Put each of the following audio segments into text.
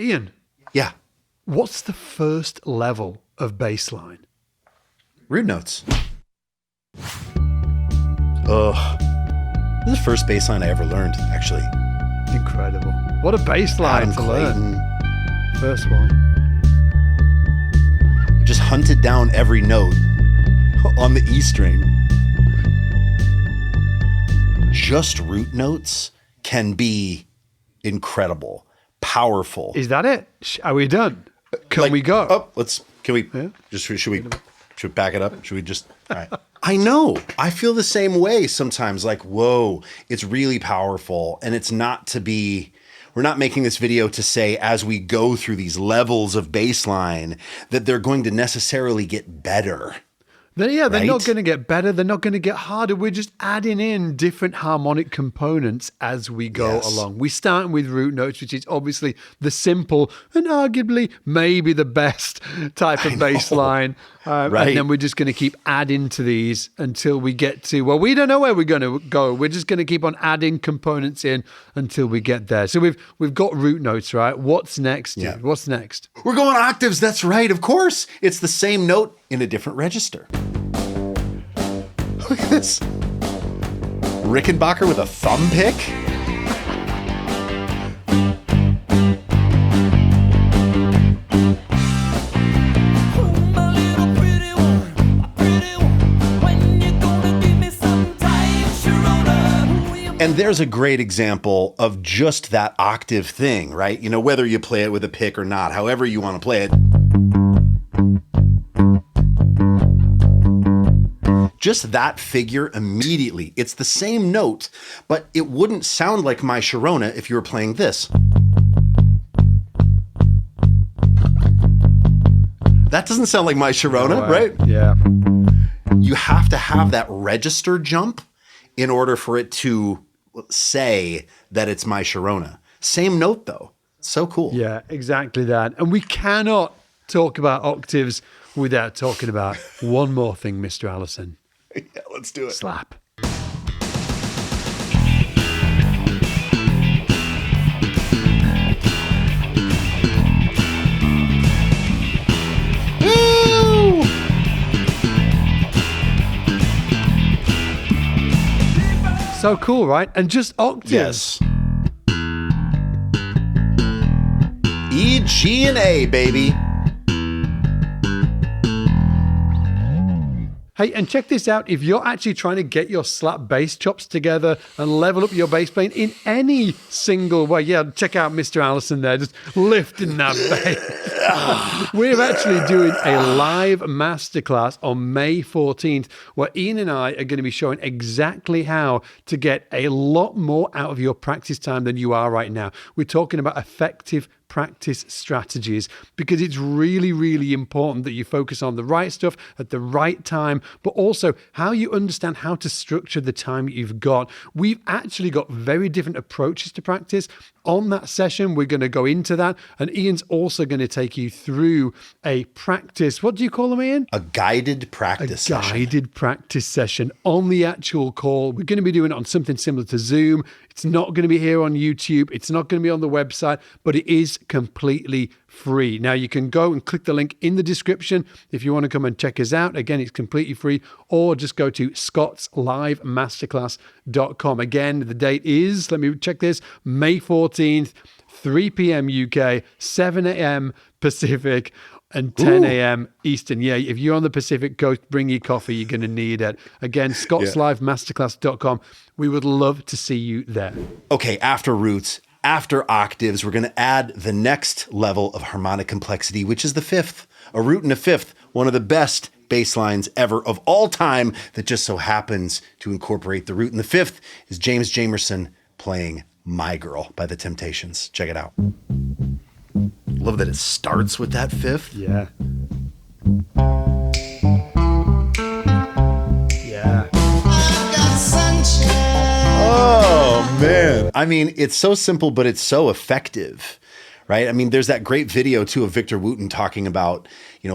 Ian, Yeah. what's the first level of bass line? Root notes. Ugh. This is the first bass line I ever learned, actually. Incredible. What a bass line Adam to Clayton. learn. First one. Just hunted down every note on the E string. Just root notes can be incredible, powerful. Is that it? Are we done? Can we go? Oh, should we back it up? Should we just, all right. I know. I feel the same way sometimes. Like, whoa, it's really powerful. And it's not to be, we're not making this video to say as we go through these levels of bass line that they're going to necessarily get better. They're right? not going to get better. They're not going to get harder. We're just adding in different harmonic components as we go along. We start with root notes, which is obviously the simple and arguably maybe the best type of bass line. Right. And then we're just going to keep adding to these until we get to, well, we don't know where we're going to go. We're just going to keep on adding components in until we get there. So we've got root notes, right? What's next? Dude? Yeah. What's next? We're going octaves. That's right. Of course. It's the same note in a different register. Look at this. Rickenbacker with a thumb pick. And there's a great example of just that octave thing, right? You know, whether you play it with a pick or not, however you want to play it. Just that figure immediately. It's the same note, but it wouldn't sound like my Sharona if you were playing this. That doesn't sound like my Sharona, right? Yeah. You have to have that register jump in order for it to say that it's my Sharona. Same note though. So cool. Yeah, exactly that. And we cannot talk about octaves without talking about one more thing, Mr. Allison. Yeah, let's do it. Slap. Woo! So cool, right? And just octaves. Yes. E, G, and A, baby. Hey, and check this out. If you're actually trying to get your slap bass chops together and level up your bass playing in any single way, check out Mr. Allison there, just lifting that bass. We're actually doing a live masterclass on May 14th, where Ian and I are going to be showing exactly how to get a lot more out of your practice time than you are right now. We're talking about effective practice strategies, because it's really, really important that you focus on the right stuff at the right time, but also how you understand how to structure the time you've got. We've actually got very different approaches to practice. On that session, we're going to go into that, and Ian's also going to take you through a practice. What do you call them, Ian? A guided practice session. Guided practice session on the actual call. We're going to be doing it on something similar to Zoom. It's not going to be here on YouTube. It's not going to be on the website, but it is completely free. Now, you can go and click the link in the description if you want to come and check us out. Again, it's completely free, or just go to scottslivemasterclass.com. Again, the date is, let me check this, May 14th, 3 p.m. UK, 7 a.m. Pacific, and 10 a.m. Eastern. Yeah, if you're on the Pacific Coast, bring your coffee. You're going to need it. Again, scottslivemasterclass.com. We would love to see you there. Okay, after roots, after octaves, we're going to add the next level of harmonic complexity, which is the fifth. A root and a fifth, one of the best bass lines ever of all time that just so happens to incorporate the root. And the fifth is James Jamerson playing My Girl by The Temptations. Check it out. Love that it starts with that fifth. Yeah. Yeah. Oh, man. I mean, it's so simple, but it's so effective, right? I mean, there's that great video, too, of Victor Wooten talking about,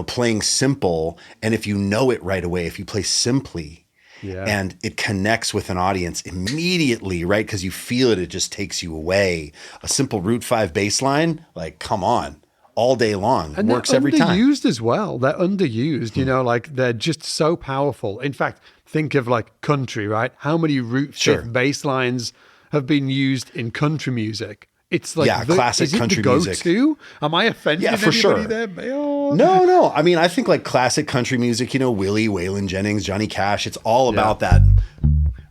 playing simple. And if you know it right away, if you play simply, Yeah. And it connects with an audience immediately, right? Because you feel it, it just takes you away. A simple root 5 bass line, like, come on, all day long. And works every they're time. underused as well. They're underused, you know, like they're just so powerful. In fact, think of like country, right? How many root 5th bass lines have been used in country music? It's like classic country music. Go-to? Am I offending for anybody sure. there? Oh. No. I mean, I think like classic country music, you know, Willie, Waylon Jennings, Johnny Cash, it's all about that,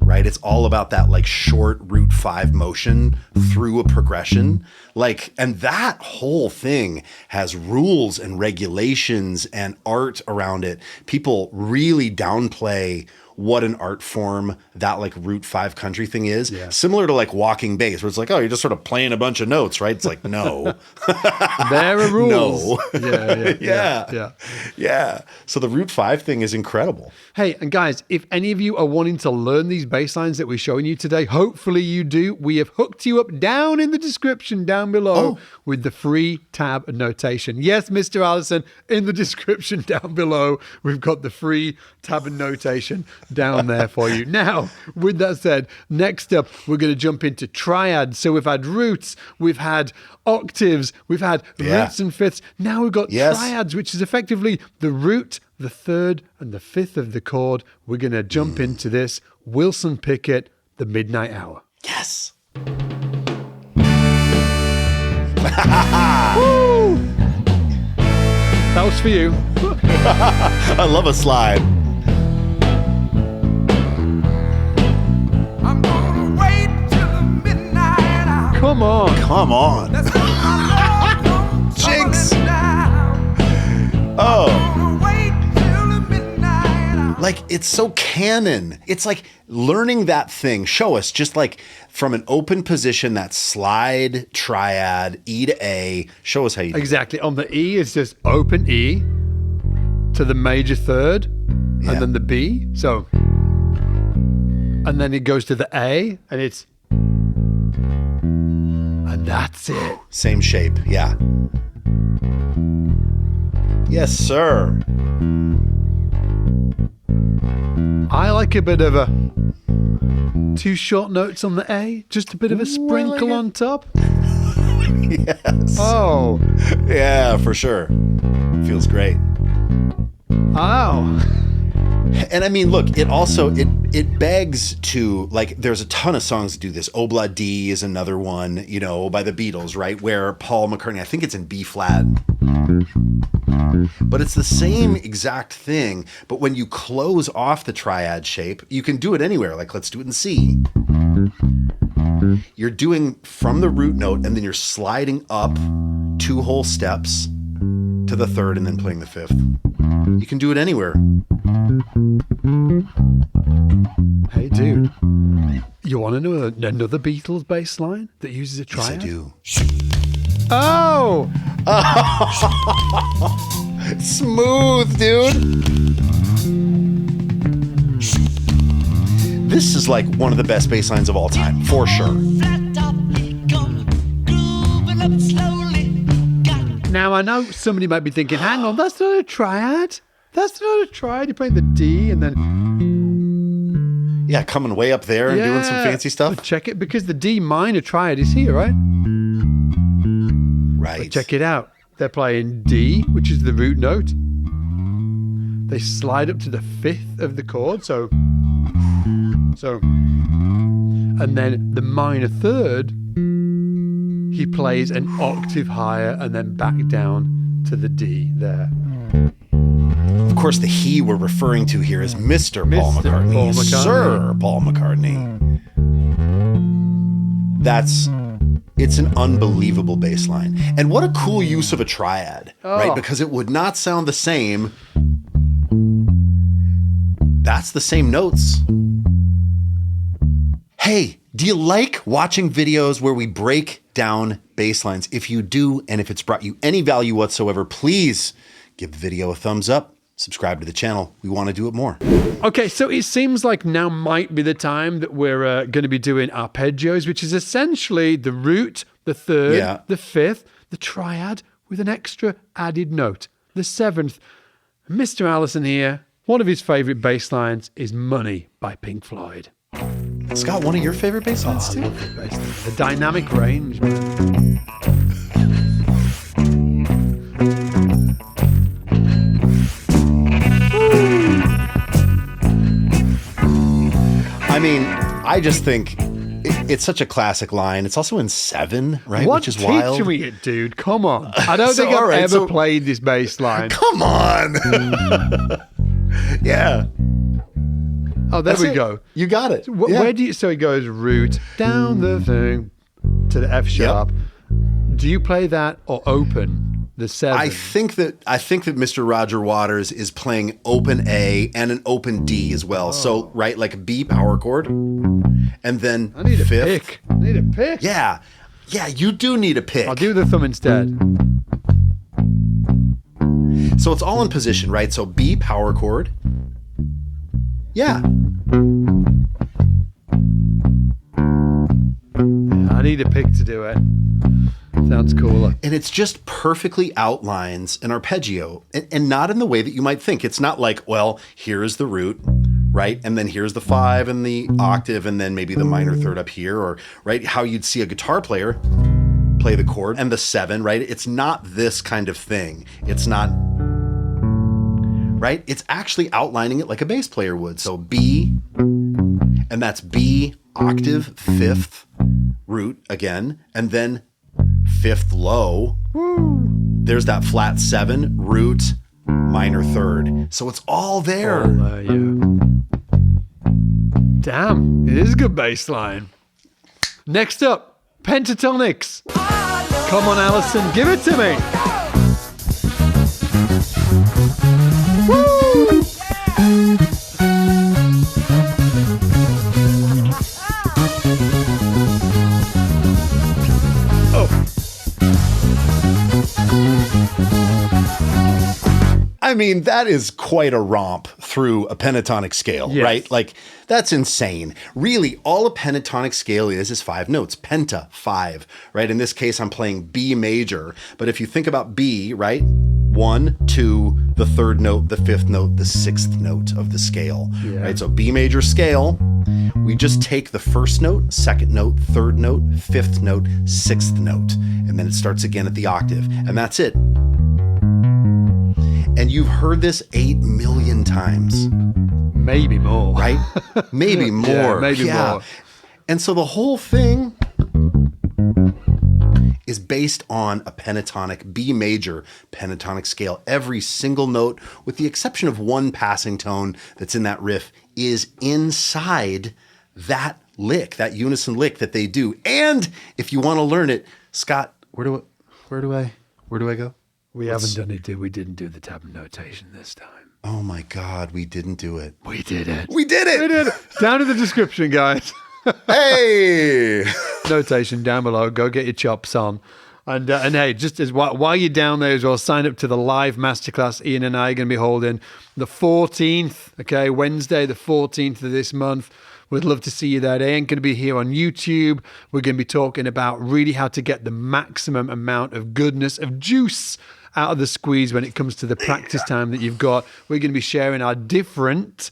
right? It's all about that like short root 5 motion through a progression. Like, and that whole thing has rules and regulations and art around it. People really downplay what an art form that like root 5 country thing is. Similar to like walking bass, where it's like, oh, you're just sort of playing a bunch of notes, right? It's like, no. There are rules. No. Yeah. So the root 5 thing is incredible. Hey, and guys, if any of you are wanting to learn these bass lines that we're showing you today, hopefully you do. We have hooked you up down in the description down below with the free tab notation. Yes, Mr. Allison, in the description down below, we've got the free tab and notation down there for you. Now, with that said, next up, we're going to jump into triads. So we've had roots, we've had octaves, we've had roots and fifths. Now we've got triads, which is effectively the root, the third, and the fifth of the chord. We're going to jump into this. Wilson Pickett, The Midnight Hour. Yes. Woo! That was for you. I love a slide. I'm gonna wait till the midnight hour. Come on. Come on. That's when my love comes Jinx. tumbling down. Oh. I'm gonna wait till the midnight hour. Like, it's so canon. It's like learning that thing. Show us just like from an open position, that slide triad, E to A. Show us how you do it. Exactly. On the E, it's just open E to the major third and then the B. So, and then it goes to the A and it's, and that's it. Same shape. Yeah. Yes, sir. I like a bit of a 2 short notes on the A, just a bit of a sprinkle on top. Yes. Oh. Yeah, for sure. Feels great. Oh. And I mean, look, it also, it begs to, like, there's a ton of songs that do this. Obla D is another one, you know, by the Beatles, right? Where Paul McCartney, I think it's in B flat. But it's the same exact thing. But when you close off the triad shape, you can do it anywhere. Like, let's do it in C. You're doing from the root note, and then you're sliding up 2 whole steps to the third and then playing the fifth. You can do it anywhere. Hey, dude. You want to know another Beatles bass line that uses a triad? Yes, I do. Oh! Smooth, dude. This is like one of the best bass lines of all time, for sure. Now, I know somebody might be thinking, hang on, that's not a triad. That's not a triad. You're playing the D and then... Yeah, coming way up there and doing some fancy stuff. But check it, because the D minor triad is here, right? Right. But check it out. They're playing D, which is the root note. They slide up to the fifth of the chord, so, and then the minor third, he plays an octave higher and then back down to the D there. Of course, the he we're referring to here is Mr. Paul McCartney. Paul McCartney. Sir Paul McCartney. It's an unbelievable bass line. And what a cool use of a triad, right? Because it would not sound the same. That's the same notes. Hey, do you like watching videos where we break down bass lines? If you do, and if it's brought you any value whatsoever, please give the video a thumbs up. Subscribe to the channel. We want to do it more. Okay, so it seems like now might be the time that we're going to be doing arpeggios, which is essentially the root, the third, the fifth, the triad with an extra added note, the seventh. Mr. Allison here, One of his favorite bass lines is Money by Pink Floyd. Scott, one of your favorite bass lines too? The dynamic range, man. I mean, I just think it's such a classic line. It's also in 7, right? What? Which is wild. Teach me it, dude. Come on. I don't So, think I've all right, ever so- played this bass line. Come on. Yeah. Oh, there That's we it. go. You got it. Wh- Yeah. Where do you? So he goes root down the thing to the F sharp. Do you play that or open the 7? I think that Mr. Roger Waters is playing open A and an open D as well. So right, like a B power chord, and then I need a fifth. pick. I need a pick. Yeah, you do need a pick. I'll do the thumb instead. So it's all in position, right? So B power chord. Yeah. I need a pick to do it. Sounds cooler. And it's just perfectly outlines an arpeggio, and not in the way that you might think. It's not like, well, here's the root, right? And then here's the 5 and the octave, and then maybe the minor third up here, or right, how you'd see a guitar player play the chord and the 7, right? It's not this kind of thing. It's not, right? It's actually outlining it like a bass player would. So B, and that's B, octave, 5th, root again, and then 5th low. There's that flat 7, root, minor third. So it's all there. Damn, it is a good bass line. Next up, Pentatonics. Come on, Alison, give it to me. I mean, that is quite a romp through a pentatonic scale, Yes. right? Like, that's insane. Really, all a pentatonic scale is 5 notes. Penta, 5, right? In this case, I'm playing B major. But if you think about B, right? 1, 2, the 3rd note, the 5th note, the 6th note of the scale, right? So B major scale, we just take the 1st note, 2nd note, 3rd note, 5th note, 6th note, and then it starts again at the octave, and that's it. And you've heard this 8 million times, Maybe more. right? Maybe more. maybe more. And so the whole thing is based on a pentatonic, B major pentatonic scale. Every single note, with the exception of one passing tone that's in that riff, is inside that lick, that unison lick that they do. And if you want to learn it, Scott, where do I go? We haven't done it, we didn't do the tab notation this time. Oh my God, we didn't do it. We did it. We did it! We did it. Down in the description, guys. Hey! Notation down below. Go get your chops on. And hey, just as while you're down there as well, sign up to the live masterclass Ian and I are going to be holding the 14th, okay, Wednesday, the 14th of this month. We'd love to see you there. They ain't going to be here on YouTube. We're going to be talking about really how to get the maximum amount of goodness, of juice out of the squeeze when it comes to the practice time that you've got. We're going to be sharing our different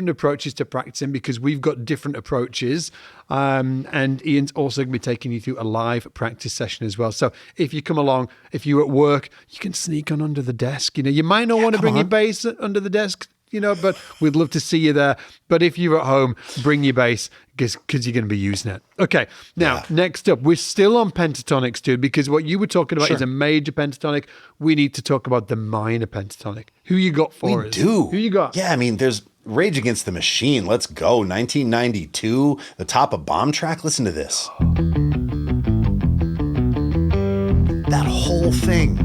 approaches to practicing because we've got different approaches. And Ian's also going to be taking you through a live practice session as well. So if you come along, if you're at work, you can sneak on under the desk. You know, you might not want to bring your bass under the desk, you know, but we'd love to see you there. But if you're at home, bring your bass because you're going to be using it. Okay, now, next up, we're still on pentatonics, dude, because what you were talking about is a major pentatonic. We need to talk about the minor pentatonic. Who you got for us? Who you got? Yeah, I mean, there's Rage Against the Machine. Let's go. 1992, the top of Bombtrack. Listen to this. That whole thing.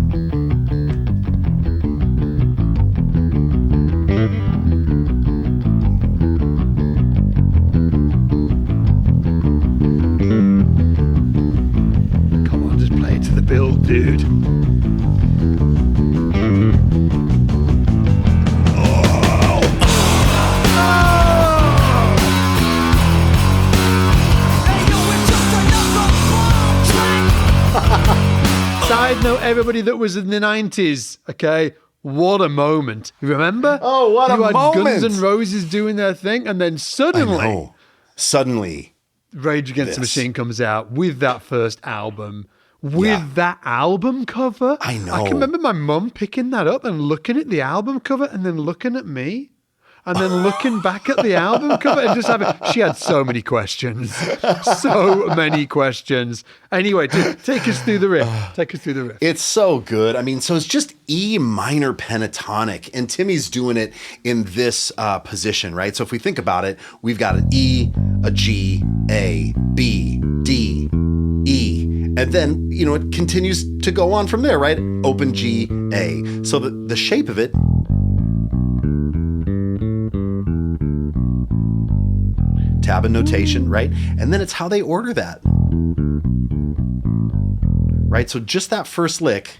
Come on, just play it to the build, dude. Side note, everybody that was in the 90s, okay, what a moment. Remember? Oh, what a you had moment. Guns N' Roses doing their thing, and then suddenly Rage Against the Machine comes out with that first album. With that album cover. I know. I can remember my mum picking that up and looking at the album cover and then looking at me. And then looking back at the album cover and just having... She had so many questions. So many questions. Anyway, take us through the riff. Take us through the riff. It's so good. I mean, so it's just E minor pentatonic. And Timmy's doing it in this position, right? So if we think about it, we've got an E, a G, A, B, D, E. And then, it continues to go on from there, right? Open G, A. So the shape of it... tab and notation, right? And then it's how they order that. Right? So just that first lick.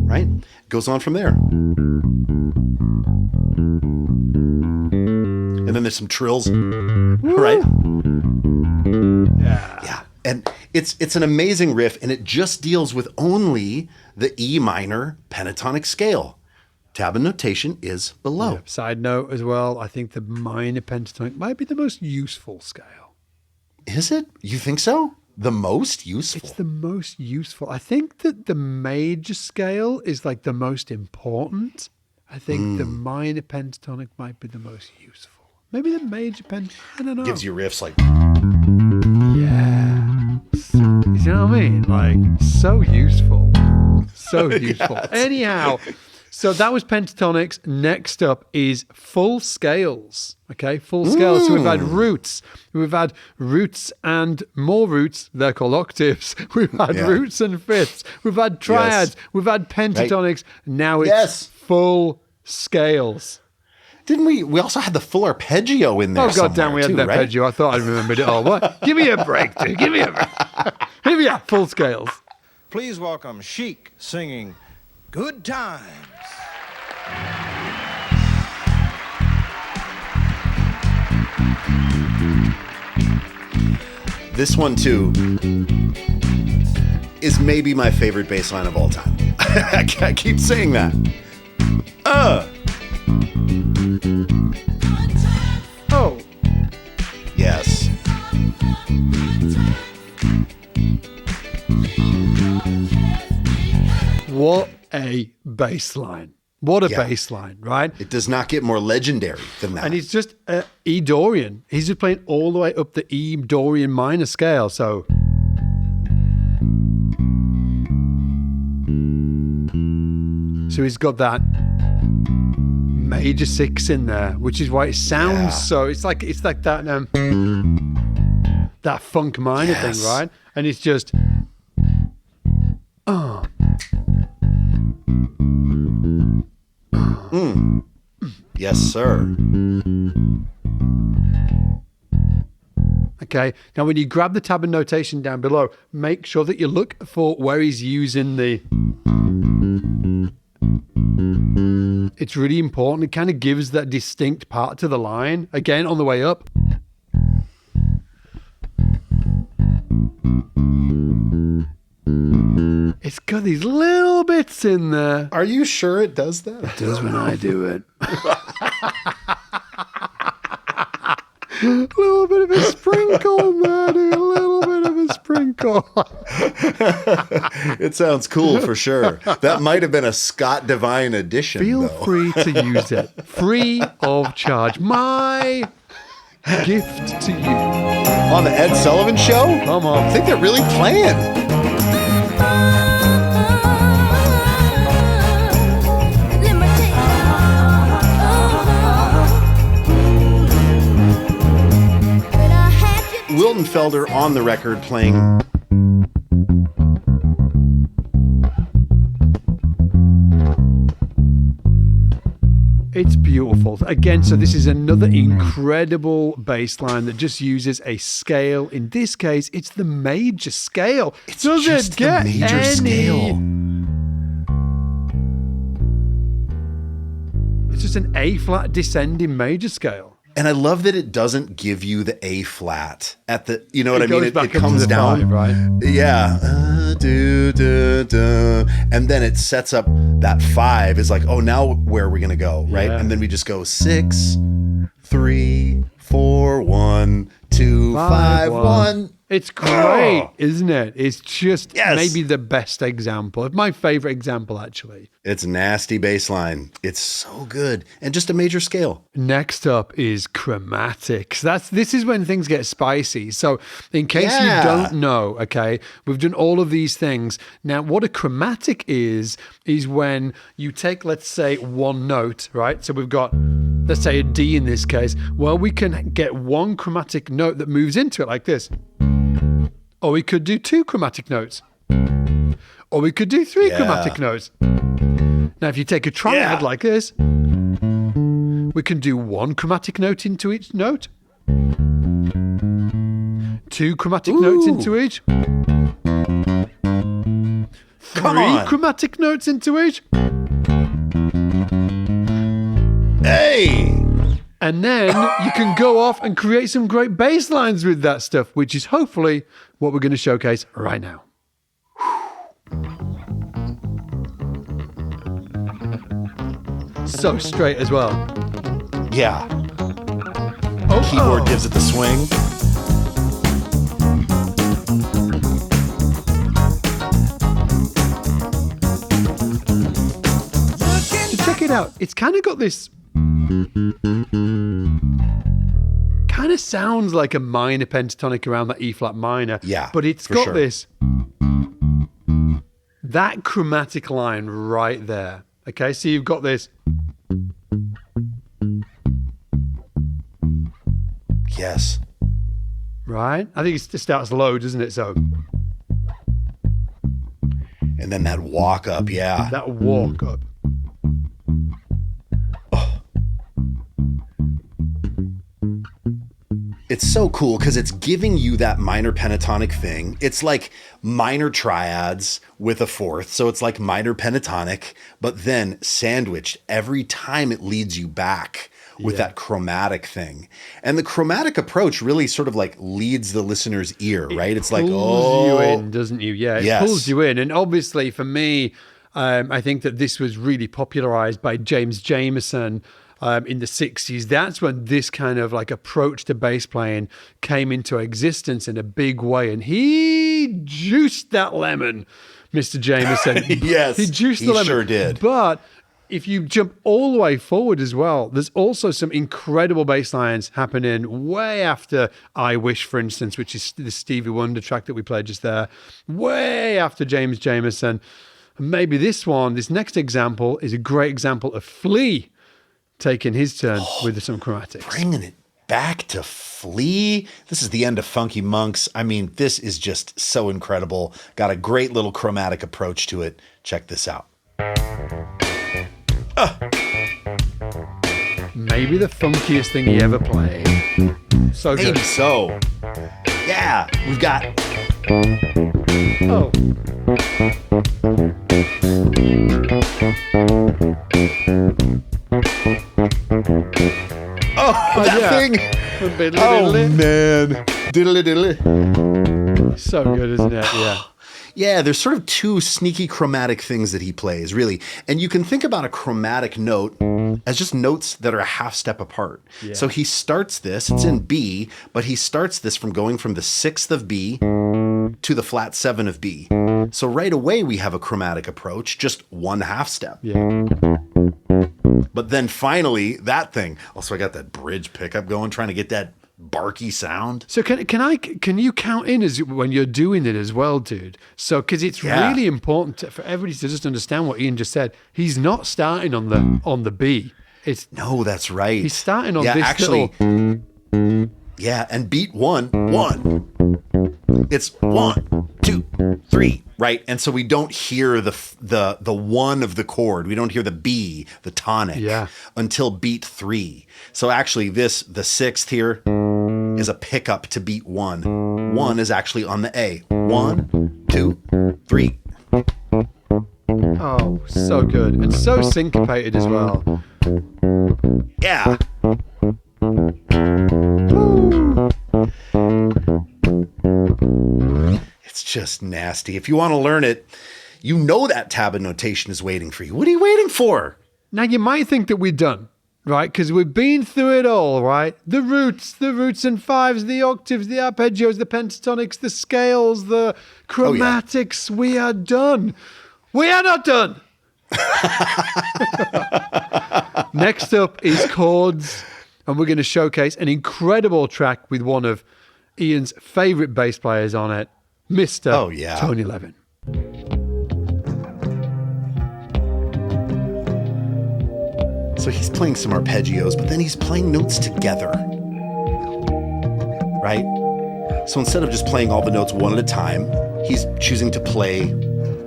Right? Goes on from there. And then there's some trills. Right? Yeah. And it's an amazing riff, and it just deals with only the E minor pentatonic scale. Tab and notation is below. Yeah. Side note as well, I think the minor pentatonic might be the most useful scale. Is it? You think so? The most useful? It's the most useful. I think that the major scale is like the most important. I think the minor pentatonic might be the most useful. Maybe the major I don't know. Gives you riffs like... Yeah. You know what I mean? Like, so useful. So useful. Yes. Anyhow... So that was pentatonics. Next up is full scales. Okay, full scales. So we've had roots. We've had roots and more roots. They're called octaves. We've had roots and fifths. We've had triads. Yes. We've had pentatonics. Right. Now it's full scales. Didn't we? We also had the full arpeggio in there. Oh, goddamn, we had the arpeggio. Right? I thought I remembered it all. What? Give me a break, dude. Give me a break. Here we are, full scales. Please welcome Chic singing Good Times. This one, too, is maybe my favorite bass line of all time. I keep saying that. Oh. Yes. What a bass line. What a bass line, right? It does not get more legendary than that. And he's just E Dorian. He's just playing all the way up the E Dorian minor scale. So he's got that major six in there, which is why it sounds so. It's like that that funk minor thing, right? And it's just Yes, sir. Okay, now when you grab the tab and notation down below, make sure that you look for where he's using the... It's really important. It kind of gives that distinct part to the line. Again, on the way up. It's got these little bits in there. Are you sure it does that? It does when I do it. A little bit of a sprinkle in there, dude. A little bit of a sprinkle. It sounds cool for sure. That might have been a Scott Divine edition. Feel free to use it. Free of charge. My gift to you. On the Ed Sullivan Show? Come on. I think they're really playing. Wilton Felder on the record playing. It's beautiful. Again, so this is another incredible bass line that just uses a scale. In this case, it's the major scale. It's just the major scale. It's just an A-flat descending major scale. And I love that it doesn't give you the A flat at the, you know what I mean? goes back It up to comes the down. 5, right? Yeah. And then it sets up that 5 is like, oh, now where are we going to go? Right. Yeah. And then we just go 6, 3, 4, 1, 2, 5, 1. It's great, isn't it? It's just Yes. maybe the best example. My favorite example, actually. It's nasty bass line. It's so good. And just a major scale. Next up is Chromatics. This is when things get spicy. So in case Yeah. you don't know, okay, we've done all of these things. Now, what a chromatic is when you take, let's say, one note, right? So we've got, let's say, a D in this case. Well, we can get one chromatic note that moves into it like this. Or we could do 2 chromatic notes. Or we could do 3 Yeah. chromatic notes. Now, if you take a triad like this, we can do 1 chromatic note into each note, 2 chromatic notes into each, 3 on. chromatic notes into each, Hey! and then you can go off and create some great bass lines with that stuff, which is hopefully what we're going to showcase right now. So straight as well. Yeah. Oh, Keyboard gives it the swing. So check it out. It's kind of got this. Kind of sounds like a minor pentatonic around that E flat minor. Yeah, But it's for got sure. this. That chromatic line right there. Okay, so you've got this. Yes. Right? I think it starts low, doesn't it? So And then that walk up, yeah. that walk up. It's so cool because it's giving you that minor pentatonic thing. It's like minor triads with a fourth. So it's like minor pentatonic, but then sandwiched every time it leads you back with that chromatic thing. And the chromatic approach really sort of like leads the listener's ear, right? It's like, Pulls you oh, in, doesn't you? Yeah, it Yes. pulls you in. And obviously for me, I think that this was really popularized by James Jamerson in the 60s. That's when this kind of like approach to bass playing came into existence in a big way. And he juiced that lemon, Mr. Jamerson. Yes, he juiced he the lemon. sure did. But if you jump all the way forward as well, there's also some incredible bass lines happening way after I Wish, for instance, which is the Stevie Wonder track that we played just there, way after James Jamerson. And maybe this next example is a great example of Flea taking his turn with some chromatics. bringing it back to Flea. This is the end of Funky Monks. I mean, this is just so incredible. Got a great little chromatic approach to it. Check this out. Maybe the funkiest thing he ever played. So good. Maybe so. Yeah, we've got Oh. that yeah. thing. Biddly Oh diddly. man, diddly diddly. So good, isn't it? Yeah. Yeah, there's sort of 2 sneaky chromatic things that he plays, really. And you can think about a chromatic note as just notes that are a half step apart. Yeah. So he starts this, it's in B, but he starts this from going from the 6th of B to the flat 7 of B. So right away we have a chromatic approach, just 1 half step. Yeah. But then finally, that thing. Also, I got that bridge pickup going, trying to get that barky sound. So can you count in as when you're doing it as well, dude? So because it's Yeah. really important for everybody to just understand what Ian just said. He's not starting on the B. It's No, that's right. he's starting on yeah, this actually, little. Yeah, and beat 1, 1. It's 1, 2, 3, right? And so we don't hear the 1 of the chord. We don't hear the B, the tonic, Yeah. until beat 3. So actually, the 6th here is a pickup to beat 1. 1 is actually on the A. 1, 2, 3. Oh, so good and so syncopated as well. Yeah. It's just nasty. If you want to learn it, you know that tab of notation is waiting for you. What are you waiting for? Now, you might think that we're done, right? Because we've been through it all, right? The roots and fives, the octaves, the arpeggios, the pentatonics, the scales, the chromatics. We are done. We are not done. Next up is chords, and we're going to showcase an incredible track with one of Ian's favorite bass players on it, Mr. Tony Levin. So he's playing some arpeggios, but then he's playing notes together, right? So instead of just playing all the notes one at a time, he's choosing to play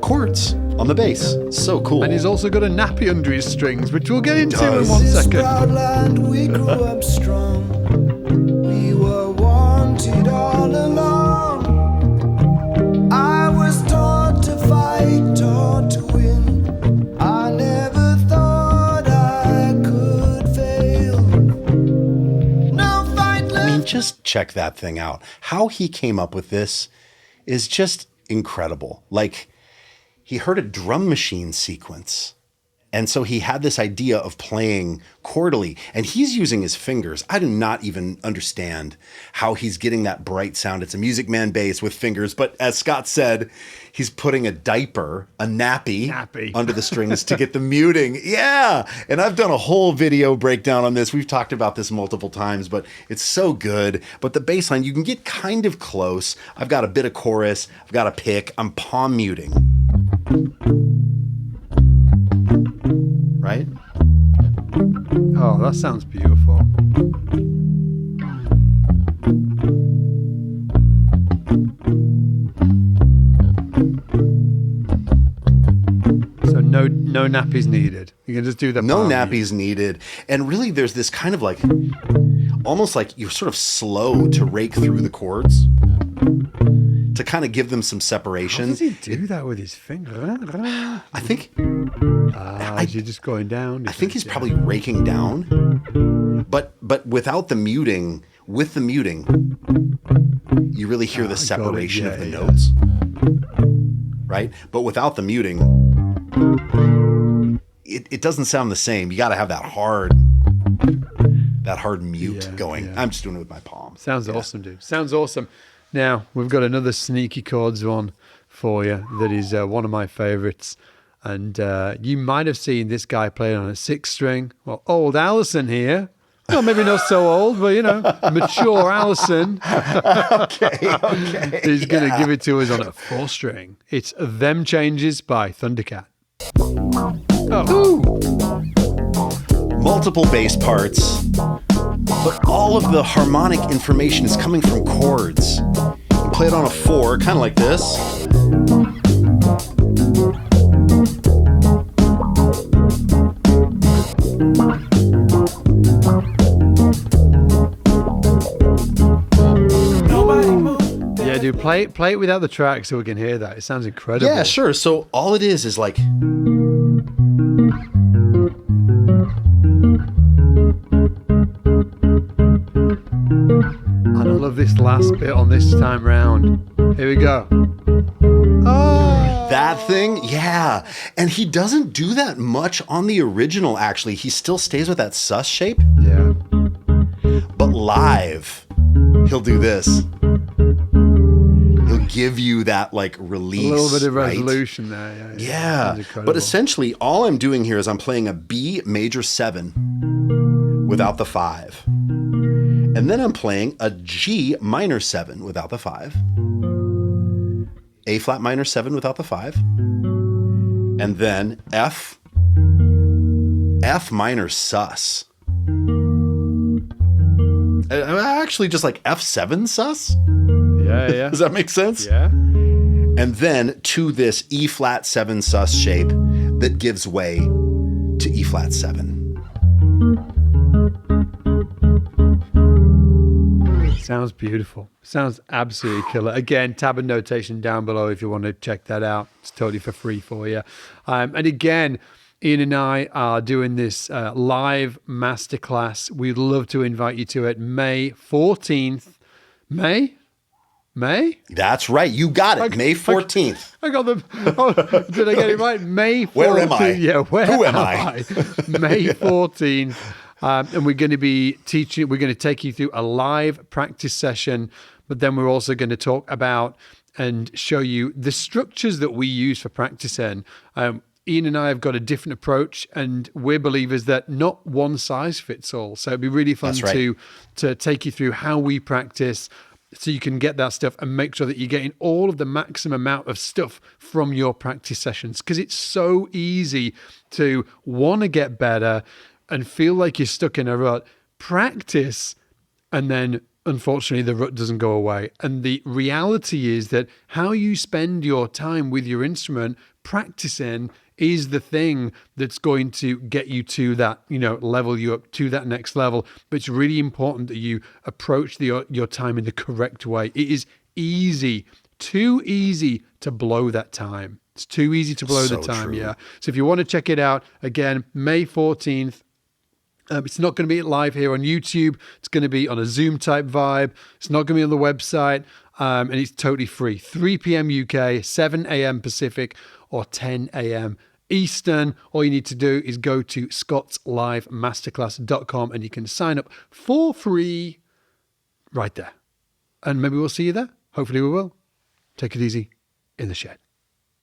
chords on the bass. So cool. And he's also got a nappy under his strings, which we'll get into in 1 second. Proud land, we grew up strong. We were wanted all along. I was taught to fight, taught to win. I never thought I could fail. No fight left. I mean, just check that thing out. How he came up with this is just incredible. Like, he heard a drum machine sequence. And so he had this idea of playing chordally, and he's using his fingers. I do not even understand how he's getting that bright sound. It's a Music Man bass with fingers, but as Scott said, he's putting a diaper, a nappy. Under the strings to get the muting. Yeah, and I've done a whole video breakdown on this. We've talked about this multiple times, but it's so good. But the bass line, you can get kind of close. I've got a bit of chorus. I've got a pick. I'm palm muting. Right? Oh, that sounds beautiful. So no nappies needed. You can just do the No palm nappies needed. And really there's this kind of like, almost like you're sort of slow to rake through the chords to kind of give them some separation. How does he do that with his finger? I think You're just going down. I think he's probably raking down, but without the muting. With the muting, you really hear the separation of the notes, right? But without the muting, it doesn't sound the same. You got to have that hard mute going. I'm just doing it with my palm. Sounds awesome, dude. Sounds awesome. Now, we've got another sneaky chords one for you that is one of my favorites. And you might have seen this guy playing on a 6-string. Well, old Allison here. Well, maybe not so old, but, mature Allison. Okay. He's going to give it to us on a 4-string. It's Them Changes by Thundercat. Oh. Multiple bass parts, but all of the harmonic information is coming from chords. You play it on a 4, kind of like this. Yeah, dude, play it without the track so we can hear that. It sounds incredible. Yeah, sure. So all it is like... And I love this last bit on this time round. Here we go. Oh, that thing, yeah. And he doesn't do that much on the original, actually. He still stays with that sus shape. Yeah. But live, he'll do this. He'll give you that like release. A little bit of right? resolution there. Yeah. But essentially, all I'm doing here is I'm playing a B major 7 without the 5. And then I'm playing a G minor 7 without the 5. A flat minor 7 without the 5. And then F minor sus. Actually, just like F7 sus. Yeah. Does that make sense? Yeah. And then to this E flat 7 sus shape that gives way to E flat 7. Sounds beautiful. Sounds absolutely killer. Again, tab and notation down below if you want to check that out. It's totally for free for you. And again, Ian and I are doing this live masterclass. We'd love to invite you to it May 14th. May? May? That's right. You got it. May 14th. I got them. Oh, did I get it right? May 14th. Where am I? Yeah, Who am I? May 14th. And we're going to be teaching, we're going to take you through a live practice session, but then we're also going to talk about and show you the structures that we use for practicing. Ian and I have got a different approach, and we're believers that not one size fits all. So it'd be really fun to take you through how we practice, so you can get that stuff and make sure that you're getting all of the maximum amount of stuff from your practice sessions. Because it's so easy to want to get better and feel like you're stuck in a rut. Practice, and then unfortunately the rut doesn't go away. And the reality is that how you spend your time with your instrument practicing is the thing that's going to get you to that, level you up to that next level. But it's really important that you approach your time in the correct way. It is too easy to blow that time. It's too easy to blow the time. True. Yeah. So if you want to check it out, again, May 14th, it's not going to be live here on YouTube. It's going to be on a Zoom type vibe. It's not going to be on the website. And it's totally free. 3 p.m. UK, 7 a.m. Pacific, or 10 a.m. Eastern. All you need to do is go to scottslivemasterclass.com and you can sign up for free right there. And maybe we'll see you there. Hopefully we will. Take it easy in the shed.